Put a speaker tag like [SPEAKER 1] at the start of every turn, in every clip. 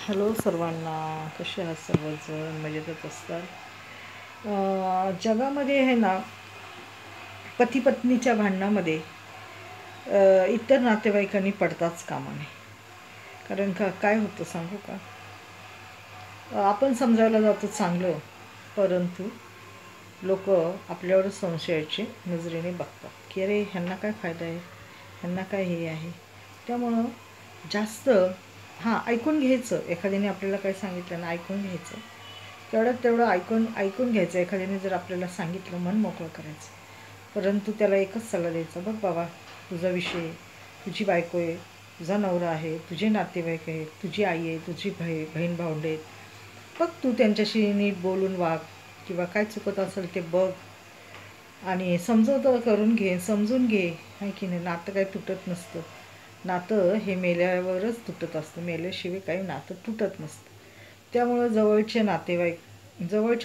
[SPEAKER 1] Hello सर्वांना, कसे आहात सर्वजण? मजेतच असतात. जगामध्ये आहे ना, पती पत्नीच्या भांडणामध्ये इतर नातेवाईकांनी पडताच कामा नये. कारण काय होतं सांगू का? आपण समजायला जातो चांगलं, परंतु लोक आपल्यावर संशयाची नजरेने बघतात की अरे ह्यांना काय फायदा आहे, ह्यांना काय हे आहे. त्यामुळं जास्त ऐकून घ्यायचं. एखाद्याने आपल्याला काय सांगितलं ना, ऐकून घ्यायचं. तेवढं ऐकून घ्यायचं. एखाद्याने जर आपल्याला सांगितलं, मन मोकळं करायचं. परंतु त्याला एकच सल्ला द्यायचा, बघ बाबा, तुझा विषय, तुझी बायको आहे, तुझा नवरा आहे, तुझे नातेवाईक आहेत, तुझी आई आहे, तुझी बहीण भावंडे आहेत. बघ, तू त्यांच्याशी नीट बोलून वाग, किंवा काय चुकत असेल ते बघ आणि समजूत करून घे, समजून घे. आहे की नाही? नातं काही तुटत नसतं. नातं हे मेल्यावरच तुटत असतं, मेल्याशिवाय काही नातं तुटत नसतं. त्यामुळं जवळच्या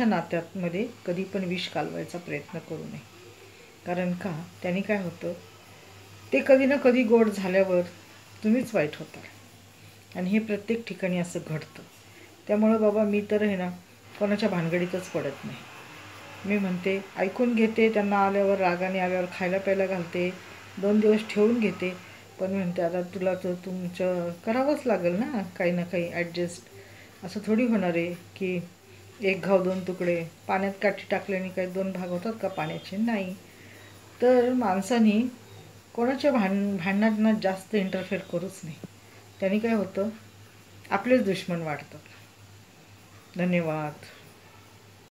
[SPEAKER 1] नात्यामध्ये कधी पण विष कालवायचा प्रयत्न करू नये. कारण का, त्याने काय होतं, ते कधी ना कधी गोड झाल्यावर तुम्हीच वाईट होता. आणि हे प्रत्येक ठिकाणी असं घडतं. त्यामुळं बाबा, मी तर आहे ना, कोणाच्या भानगडीतच पडत नाही. मी म्हणते, ऐकून घेते. त्यांना आल्यावर, रागाने आल्यावर खायला प्यायला घालते, 2 दिवस ठेवून घेते. पण म्हणते आता तुला तर तुमचं करावंच लागेल ना, काही ना काही ॲडजस्ट. असं थोडी होणार आहे की एक घाव दोन तुकडे. पाण्यात काठी टाकल्याने काही दोन भाग होतात का पाण्याचे? नाही. तर माणसाने कोणाच्या भांडणात जास्त इंटरफेअर करूच नाही. त्याने काय होतं, आपलेच दुश्मन वाढतात. धन्यवाद.